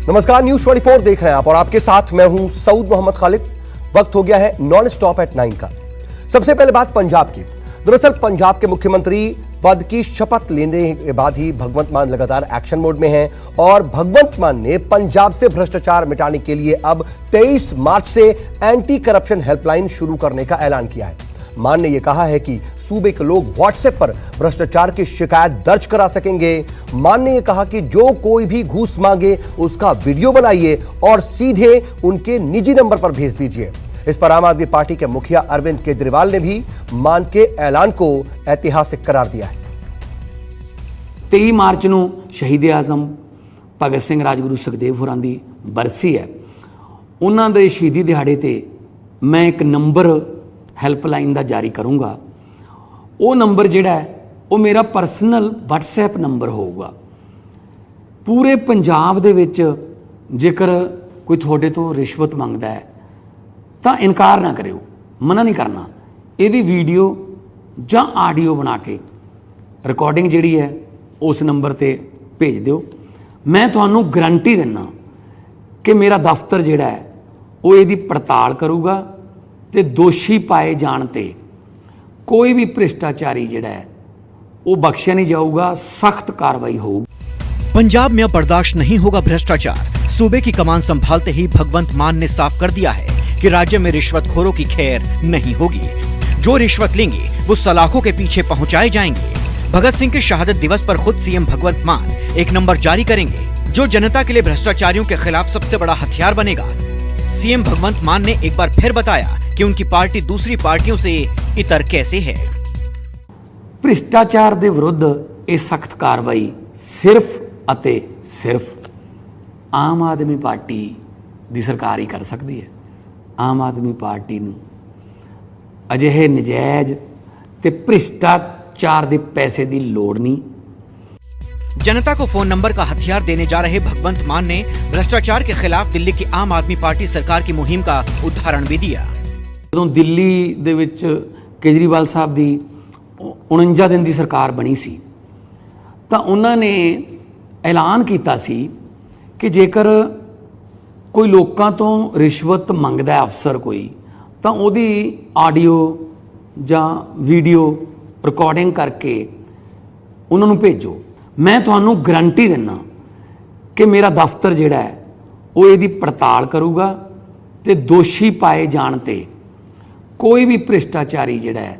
नमस्कार, न्यूज 24 देख रहे हैं आप और आपके साथ मैं हूं सऊद मोहम्मद खालिद। वक्त हो गया है नॉन स्टॉप एट 9 का। सबसे पहले बात पंजाब की। दरअसल पंजाब के मुख्यमंत्री पद की शपथ लेने के बाद ही भगवंत मान लगातार एक्शन मोड में हैं और भगवंत मान ने पंजाब से भ्रष्टाचार मिटाने के लिए अब 23 मार्च से एंटी करप्शन हेल्पलाइन शुरू करने का ऐलान किया है। मान ने यह कहा है कि सूबे के लोग व्हाट्सएप पर भ्रष्टाचार की शिकायत दर्ज करा सकेंगे। मान ने यह कहा कि जो कोई भी घूस मांगे उसका वीडियो बनाइए और सीधे उनके निजी नंबर पर भेज दीजिए। इस पर आम आदमी पार्टी के मुखिया अरविंद केजरीवाल ने भी मान के ऐलान को ऐतिहासिक करार दिया है। 23 मार्च ਨੂੰ शहीद आजम भगत सिंह राजगुरु सुखदेव होरां दी बरसी है। उन्हां दे शहीदी दिहाड़े ते मैं एक नंबर हैल्पलाइन दा जारी करूँगा। वो नंबर जिहड़ा है वो मेरा परसनल WhatsApp नंबर होगा। पूरे पंजाब दे विच जेकर कोई थोड़े तो रिश्वत मंगदा है तो इनकार ना करियो, मना नहीं करना। यदि वीडियो जां आडियो बना के रिकॉर्डिंग जिहड़ी है उस नंबर ते भेज दिओ। मैं तुहानूं गारंटी दिना कि मेरा दफ्तर जिहड़ा है वो इहदी पड़ताल करूगा ते दोषी पाए जाण ते कोई भी भ्रिष्टाचारी जिहड़ा है वो बख्शिया नहीं जाऊगा, सख्त कार्रवाई होगी। पंजाब में अब बर्दाश्त नहीं होगा भ्रष्टाचार। सूबे की कमान संभालते ही भगवंत मान ने साफ कर दिया है कि राज्य में रिश्वतखोरों की खैर नहीं होगी। जो रिश्वत लेंगे वो सलाखों के पीछे पहुंचाए जाएंगे। भगत सिंह के शहादत दिवस पर खुद सीएम भगवंत मान एक नंबर जारी करेंगे जो जनता के लिए भ्रष्टाचारियों के खिलाफ सबसे बड़ा हथियार बनेगा। सीएम भगवंत मान ने एक बार फिर बताया कि उनकी पार्टी दूसरी पार्टियों से इतर कैसे है। भ्रिष्टाचार के विरुद्ध ये सख्त कार्रवाई सिर्फ अते सिर्फ आम आदमी पार्टी की सरकार ही कर सकती है। आम आदमी पार्टी नूं अजिहे नजायज ते भ्रिष्टाचार के पैसे की लोड़ नहीं। जनता को फोन नंबर का हथियार देने जा रहे भगवंत मान ने भ्रष्टाचार के खिलाफ दिल्ली की आम आदमी पार्टी सरकार की मुहिम का उदाहरण भी दिया। जदों दिल्ली दे विच केजरीवाल साहब की 49 दिन की सरकार बनी सी तां उन्हां ने ऐलान किया सी कि जेकर कोई लोगों तो रिश्वत मंगदा है अफसर कोई तां उहदी आडियो जां वीडियो रिकॉर्डिंग करके उन्होंने भेजो। मैं तुहानूं गारंटी दिना कि मेरा दफ्तर जिहड़ा है वो इहदी पड़ताल करूगा ते दोषी पाए जाण ते कोई भी भ्रिष्टाचारी जिहड़ा है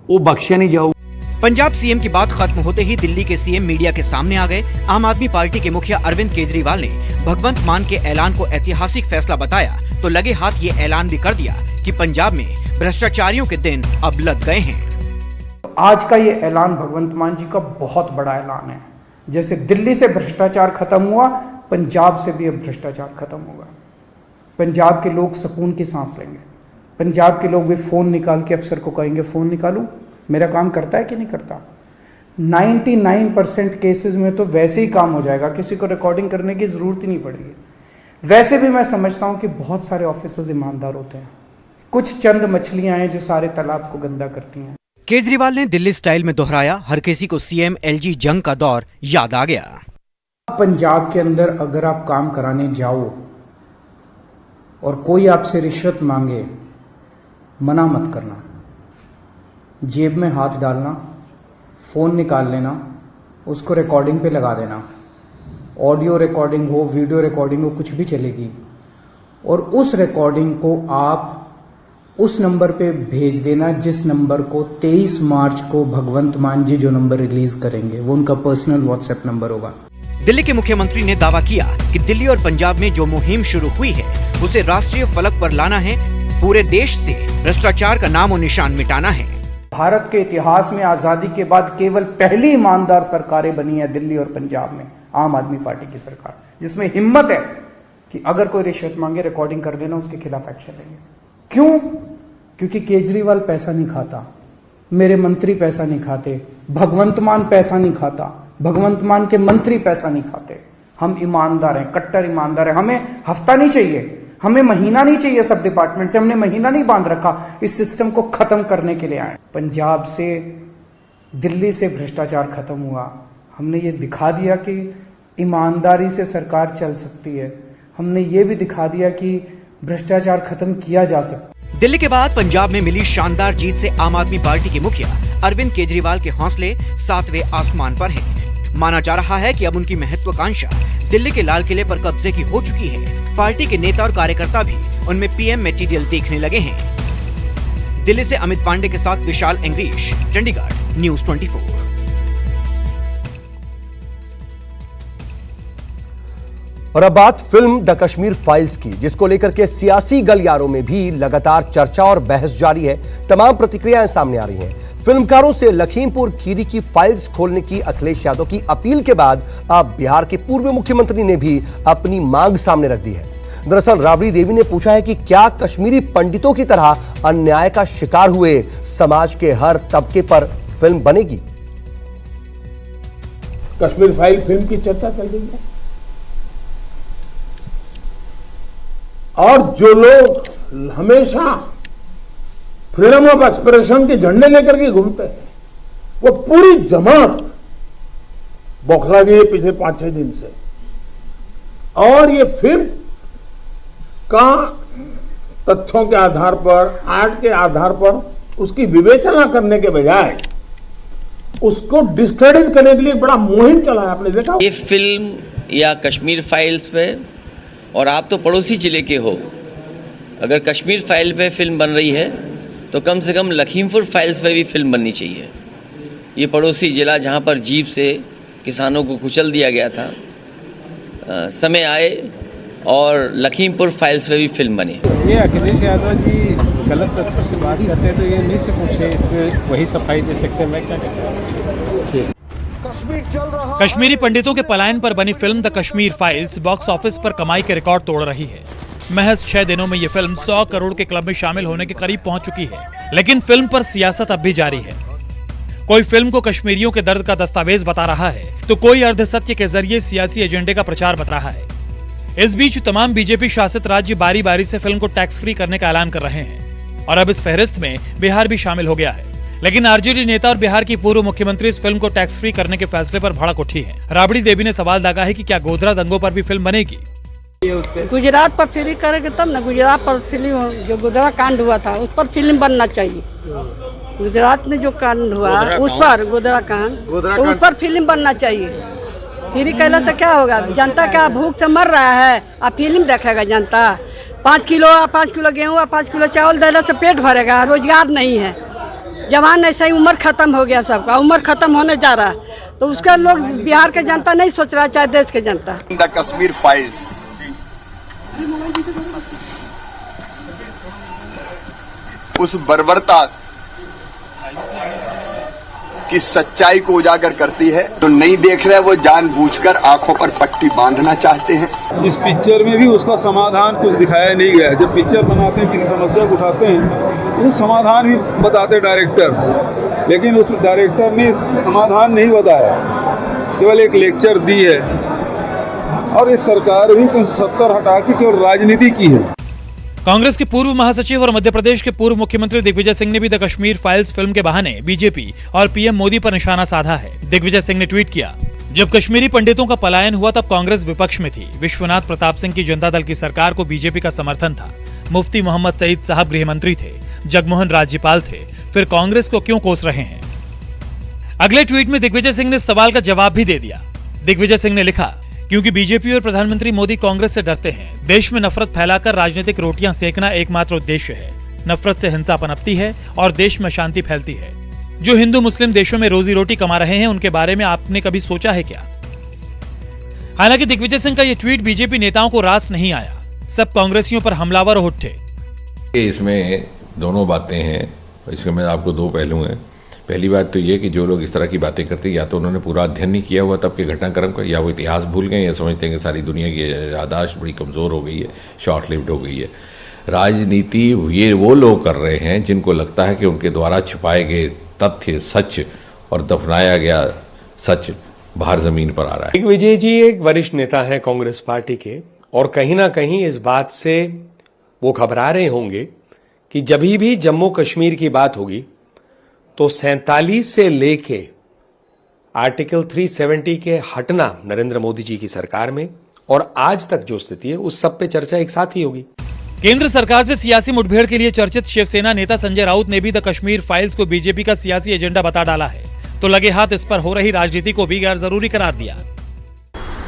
वो बख्शिया नहीं जाऊ। पंजाब सीएम की बात खत्म होते ही दिल्ली के सीएम मीडिया के सामने आ गए। आम आदमी पार्टी के मुखिया अरविंद केजरीवाल ने भगवंत मान के ऐलान को ऐतिहासिक फैसला बताया तो लगे हाथ ये ऐलान भी कर दिया कि पंजाब में भ्रष्टाचारियों के दिन अब लग गए हैं। आज का ये ऐलान भगवंत मान जी का बहुत बड़ा ऐलान है। जैसे दिल्ली से भ्रष्टाचार खत्म हुआ, पंजाब से भी अब भ्रष्टाचार खत्म होगा। पंजाब के लोग सुकून की सांस लेंगे। पंजाब के लोग भी फ़ोन निकाल के अफसर को कहेंगे फ़ोन निकालूं, मेरा काम करता है कि नहीं करता। 99% केसेस में तो वैसे ही काम हो जाएगा, किसी को रिकॉर्डिंग करने की ज़रूरत ही नहीं पड़ेगी। वैसे भी मैं समझता हूँ कि बहुत सारे ऑफिसर्स ईमानदार होते हैं, कुछ चंद मछलियाँ हैं जो सारे तालाब को गंदा करती हैं। केजरीवाल ने दिल्ली स्टाइल में दोहराया, हर किसी को सीएम LG जंग का दौर याद आ गया। पंजाब के अंदर अगर आप काम कराने जाओ और कोई आपसे रिश्वत मांगे, मना मत करना। जेब में हाथ डालना, फ़ोन निकाल लेना, उसको रिकॉर्डिंग पे लगा देना। ऑडियो रिकॉर्डिंग हो, वीडियो रिकॉर्डिंग हो, कुछ भी चलेगी। और उस रिकॉर्डिंग को आप उस नंबर पे भेज देना जिस नंबर को 23 मार्च को भगवंत मान जी जो नंबर रिलीज करेंगे वो उनका पर्सनल WhatsApp नंबर होगा। दिल्ली के मुख्यमंत्री ने दावा किया कि दिल्ली और पंजाब में जो मुहिम शुरू हुई है उसे राष्ट्रीय फलक पर लाना है। पूरे देश से भ्रष्टाचार का नामो निशान मिटाना है। भारत के इतिहास में आजादी के बाद केवल पहली ईमानदार सरकारें बनी है दिल्ली और पंजाब में, आम आदमी पार्टी की सरकार, जिसमें हिम्मत है कि अगर कोई रिश्वत मांगे रिकॉर्डिंग कर लेना, उसके खिलाफ एक्शन लेंगे। क्यों? क्योंकि केजरीवाल पैसा नहीं खाता, मेरे मंत्री पैसा नहीं खाते, भगवंत मान पैसा नहीं खाता, भगवंत मान के मंत्री पैसा नहीं खाते। हम ईमानदार हैं, कट्टर ईमानदार हैं। हमें हफ्ता नहीं चाहिए, हमें महीना नहीं चाहिए। सब डिपार्टमेंट से हमने महीना नहीं बांध रखा, इस सिस्टम को खत्म करने के लिए आए। पंजाब से, दिल्ली से भ्रष्टाचार खत्म हुआ। हमने ये दिखा दिया कि ईमानदारी से सरकार चल सकती है। हमने ये भी दिखा दिया कि भ्रष्टाचार खत्म किया जा सकता है। दिल्ली के बाद पंजाब में मिली शानदार जीत से आम आदमी पार्टी के मुखिया अरविंद केजरीवाल के हौसले 7वें आसमान पर हैं। माना जा रहा है कि अब उनकी महत्वाकांक्षा दिल्ली के लाल किले पर कब्जे की हो चुकी है। पार्टी के नेता और कार्यकर्ता भी उनमें पीएम मटेरियल देखने लगे हैं। दिल्ली से अमित पांडे के साथ विशाल एंग्रीश, चंडीगढ़, न्यूज़ 24। और अब बात फिल्म द कश्मीर फाइल्स की, जिसको लेकर के सियासी गलियारों में भी लगातार चर्चा और बहस जारी है। तमाम प्रतिक्रियाएं सामने आ रही हैं। फिल्मकारों से लखीमपुर खीरी की फाइल्स खोलने की अखिलेश यादव की अपील के बाद अब बिहार के पूर्व मुख्यमंत्री ने भी अपनी मांग सामने रख दी है। दरअसल राबड़ी देवी ने पूछा है कि क्या कश्मीरी पंडितों की तरह अन्याय का शिकार हुए समाज के हर तबके पर फिल्म बनेगी? कश्मीर फाइल फिल्म की चर्चा चल रही है और जो लोग हमेशा फ्रीडम ऑफ एक्सप्रेशन के झंडे लेकर के घूमते हैं, वो पूरी जमात बौखला गई है पिछले 5-6 दिन से। और ये फिल्म का तथ्यों के आधार पर, आर्ट के आधार पर उसकी विवेचना करने के बजाय उसको डिस्क्रेडिट करने के लिए बड़ा मुहिम चला है। आपने देखा ये फिल्म या कश्मीर फाइल्स पे, और आप तो पड़ोसी जिले के हो, अगर कश्मीर फाइल पे फिल्म बन रही है तो कम से कम लखीमपुर फाइल्स पे भी फिल्म बननी चाहिए। ये पड़ोसी जिला जहाँ पर जीप से किसानों को कुचल दिया गया था, समय आए और लखीमपुर फाइल्स पे भी फिल्म बनी। ये अखिलेश यादव जी गलत तथ्यों से बात करते हैं तो ये नहीं से पूछे, इसमें वही सफाई दे सकते हैं। मैं क्या कहता हूँ। कश्मीरी पंडितों के पलायन पर बनी film the Kashmir files box office पर कमाई के रिकॉर्ड तोड़ रही है। महज 6 दिनों में ये फिल्म 100 करोड़ के क्लब में शामिल होने के करीब पहुंच चुकी है। लेकिन फिल्म पर सियासत अब भी जारी है। कोई फिल्म को कश्मीरियों के दर्द का दस्तावेज बता रहा है तो कोई अर्ध सत्य के जरिए सियासी एजेंडे का प्रचार बता रहा है। इस बीच तमाम बीजेपी शासित राज्य बारी बारी से फिल्म को टैक्स फ्री करने का ऐलान कर रहे हैं और अब इस फहरिस्त में बिहार भी शामिल हो गया है। लेकिन आरजेडी नेता और बिहार की पूर्व मुख्यमंत्री इस फिल्म को टैक्स फ्री करने के फैसले पर भड़क उठी है। राबड़ी देवी ने सवाल दागा है कि क्या गोधरा दंगों पर भी फिल्म बनेगी? गुजरात पर फ्री करेंगे तब ना। गुजरात पर फिल्म, जो गोधरा कांड हुआ था उस पर फिल्म बनना चाहिए। गुजरात में जो कांड हुआ उस पर, गोधरा कांड, तो उस पर फिल्म बनना चाहिए। फ्री कहने से क्या होगा? जनता क्या भूख से मर रहा है? अब फिल्म देखेगा जनता? 5 किलो गेहूँ और 5 किलो चावल देने से पेट भरेगा? रोजगार नहीं है। जवान ऐसा ही उम्र खत्म हो गया, सबका उम्र खत्म होने जा रहा है। तो उसका लोग, बिहार के जनता नहीं सोच रहा, चाहे देश के जनता। द कश्मीर फाइल्स उस बर्बरता की सच्चाई को उजागर करती है। तो नहीं देख रहे, वो जानबूझकर आंखों पर पट्टी बांधना चाहते हैं। इस पिक्चर में भी उसका समाधान कुछ दिखाया नहीं गया है। जब पिक्चर बनाते हैं, किसी समस्या को उठाते हैं तो समाधान भी बताते डायरेक्टर, लेकिन उस डायरेक्टर ने समाधान नहीं बताया, केवल एक लेक्चर दी है। और इस सरकार भी कुछ 70 हटा के केवल राजनीति की है। कांग्रेस के पूर्व महासचिव और मध्य प्रदेश के पूर्व मुख्यमंत्री दिग्विजय सिंह ने भी द कश्मीर फाइल्स फिल्म के बहाने बीजेपी और पीएम मोदी पर निशाना साधा है। दिग्विजय सिंह ने ट्वीट किया, जब कश्मीरी पंडितों का पलायन हुआ तब कांग्रेस विपक्ष में थी। विश्वनाथ प्रताप सिंह की जनता दल की सरकार को बीजेपी का समर्थन था। मुफ्ती मोहम्मद सईद साहब गृह मंत्री थे, जगमोहन राज्यपाल थे, फिर कांग्रेस को क्यों कोस रहे हैं? अगले ट्वीट में दिग्विजय सिंह ने सवाल का जवाब भी दे दिया। दिग्विजय सिंह ने लिखा, क्योंकि बीजेपी और प्रधानमंत्री मोदी कांग्रेस से डरते हैं। देश में नफरत फैलाकर राजनीतिक रोटियां सेकना एकमात्र उद्देश्य है। नफरत से हिंसा पनपती है और देश में शांति फैलती है। जो हिंदू मुस्लिम देशों में रोजी रोटी कमा रहे हैं, उनके बारे में आपने कभी सोचा है क्या? हालांकि दिग्विजय सिंह का यह ट्वीट बीजेपी नेताओं को रास नहीं आया। सब कांग्रेसियों पर हमलावर हो उठे। इसमें दोनों बातें हैं, इसमें मैं आपको 2 पहलू हैं। पहली बात तो ये कि जो लोग इस तरह की बातें करते हैं, या तो उन्होंने पूरा अध्ययन नहीं किया हुआ तब के घटनाक्रम का, या वो इतिहास भूल गए, या समझते हैं कि सारी दुनिया की याददाश्त बड़ी कमज़ोर हो गई है, शॉर्ट लिव्ड हो गई है। राजनीति ये वो लोग कर रहे हैं जिनको लगता है कि उनके द्वारा छिपाए गए तथ्य सच और दफनाया गया सच बाहर ज़मीन पर आ रहा है। दिग्विजय जी एक वरिष्ठ नेता हैं कांग्रेस पार्टी के, और कहीं ना कहीं इस बात से वो घबरा रहे होंगे कि जब भी जम्मू कश्मीर की बात होगी तो 47 से लेके आर्टिकल 370 के हटना नरेंद्र मोदी जी की सरकार में और आज तक जो स्थिति है उस सब पे चर्चा एक साथ ही होगी। केंद्र सरकार से सियासी मुठभेड़ के लिए चर्चित शिवसेना नेता संजय राउत ने भी द कश्मीर फाइल्स को बीजेपी का सियासी एजेंडा बता डाला है, तो लगे हाथ इस पर हो रही राजनीति को भी गैर जरूरी करार दिया।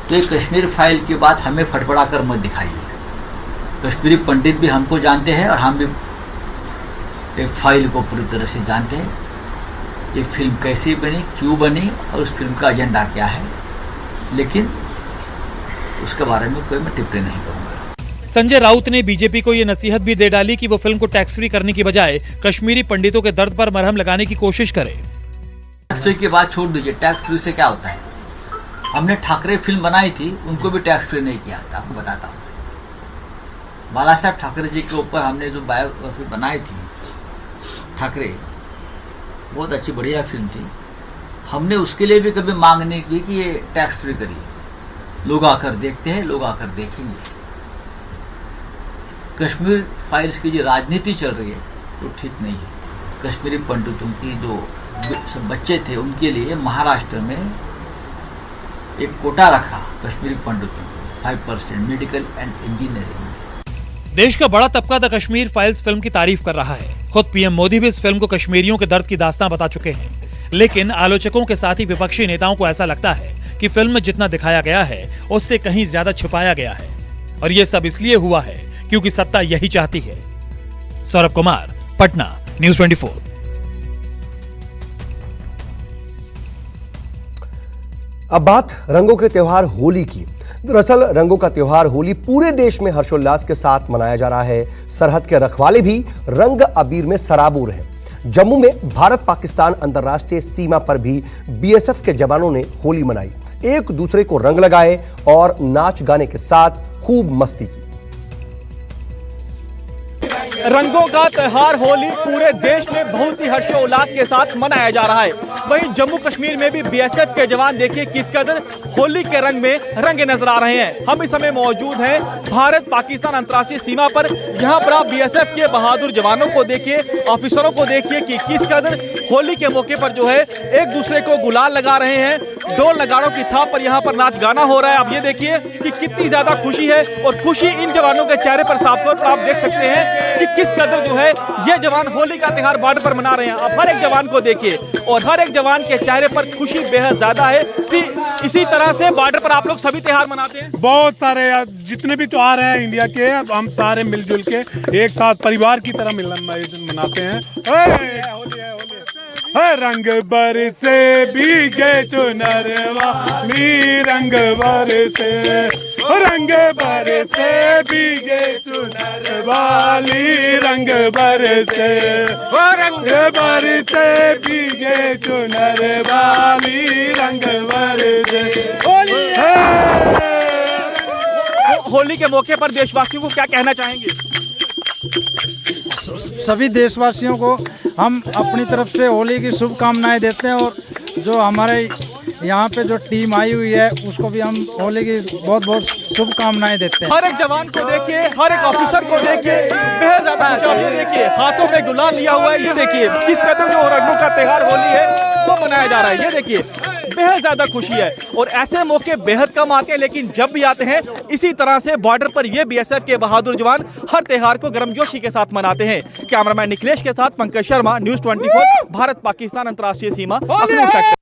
तो एक कश्मीर फाइल की बात हमें फटफड़ा कर मत दिखाइए। कश्मीरी पंडित भी हमको जानते हैं और हम भी एक फाइल को पूरी तरह से जानते हैं। ये फिल्म कैसी बनी, क्यों बनी और उस फिल्म का एजेंडा क्या है, लेकिन उसके बारे में कोई मैं टिप्पणी नहीं करूंगा। संजय राउत ने बीजेपी को ये नसीहत भी दे डाली कि वो फिल्म को टैक्स फ्री करने की बजाय कश्मीरी पंडितों के दर्द पर मरहम लगाने की कोशिश करे। टैक्स फ्री की बात छोड़ दीजिए, टैक्स फ्री से क्या होता है। हमने ठाकरे फिल्म बनाई थी, उनको भी टैक्स फ्री नहीं किया था। आपको बताता हूँ, बाला साहब ठाकरे जी के ऊपर हमने जो बायोग्राफी बनाई थी ठाकरे, बहुत अच्छी बढ़िया फिल्म थी। हमने उसके लिए भी कभी मांग नहीं की कि ये टैक्स फ्री करिए। लोग आकर देखते हैं, लोग आकर देखेंगे। कश्मीर फाइल्स की जो राजनीति चल रही है वो ठीक नहीं है। कश्मीरी पंडितों की जो सब बच्चे थे उनके लिए महाराष्ट्र में एक कोटा रखा कश्मीरी पंडितों को 5% मेडिकल एंड इंजीनियरिंग। देश का बड़ा तबका द कश्मीर फाइल्स फिल्म की तारीफ कर रहा है। खुद पीएम मोदी भी इस फिल्म को कश्मीरियों के दर्द की दास्तां बता चुके हैं, लेकिन आलोचकों के साथ ही विपक्षी नेताओं को ऐसा लगता है कि फिल्म में जितना दिखाया गया है उससे कहीं ज्यादा छुपाया गया है, और ये सब इसलिए हुआ है क्योंकि सत्ता यही चाहती है। सौरभ कुमार, पटना, न्यूज़ 24। अब बात रंगों के त्योहार होली की। दरअसल रंगों का त्योहार होली पूरे देश में हर्षोल्लास के साथ मनाया जा रहा है। सरहद के रखवाले भी रंग अबीर में सराबोर हैं। जम्मू में भारत पाकिस्तान अंतर्राष्ट्रीय सीमा पर भी बीएसएफ के जवानों ने होली मनाई, एक दूसरे को रंग लगाए और नाच गाने के साथ खूब मस्ती की। रंगों का त्योहार होली पूरे देश में बहुत ही हर्षोल्लास के साथ मनाया जा रहा है। वहीं जम्मू कश्मीर में भी बीएसएफ के जवान देखिए किस कदर होली के रंग में रंगे नजर आ रहे हैं। हम इस समय मौजूद हैं भारत पाकिस्तान अंतर्राष्ट्रीय सीमा पर। यहाँ पर आप बीएसएफ के बहादुर जवानों को देखिए, ऑफिसरों को देखिए कि किस कदर होली के मौके पर जो है एक दूसरे को गुलाल लगा रहे हैं। ढोल नगाड़ों की थाप पर यहाँ पर नाच गाना हो रहा है। आप ये देखिए कि कितनी ज्यादा खुशी है, और खुशी इन जवानों के चेहरे पर साफ तौर पर आप देख सकते हैं कि किस कदर जो है ये जवान होली का त्योहार बॉर्डर पर मना रहे हैं। आप हर एक जवान को देखिए और हर एक जवान के चेहरे पर खुशी बेहद ज्यादा है। इसी तरह से बॉर्डर पर आप लोग सभी त्योहार मनाते हैं। बहुत सारे जितने भी त्योहार हैं इंडिया के, हम सारे मिलजुल के एक साथ परिवार की तरह मनाते हैं। रंग बरसे भीगे चुनर वाली, रंग बरसे, रंग बरसे भीगे चुनर वाली, रंग बरसे, रंग बरसे भीगे चुनर वाली, रंग बरसे। होली के मौके पर देशवासियों को क्या कहना चाहेंगे? सभी देशवासियों को हम अपनी तरफ से होली की शुभकामनाएं देते हैं, और जो हमारे यहाँ पे जो टीम आई हुई है उसको भी हम होली की बहुत बहुत शुभकामनाएं देते हैं। हर एक जवान को देखिए, हर एक ऑफिसर को देखिए, बेहद ज्यादा ये देखिए हाथों में गुलाल लिया हुआ है। ये देखिए किस कदर जो रंगों का त्योहार होली है वो मनाया जा रहा है। ये देखिए बेहद ज्यादा खुशी है, और ऐसे मौके बेहद कम आते हैं, लेकिन जब भी आते हैं इसी तरह से बॉर्डर पर ये बीएसएफ के बहादुर जवान हर त्योहार को गर्मजोशी के साथ मनाते हैं। कैमरामैन निखिलेश के साथ पंकज शर्मा, न्यूज़ 24, भारत पाकिस्तान अंतर्राष्ट्रीय सीमा, अखनूर सेक्टर।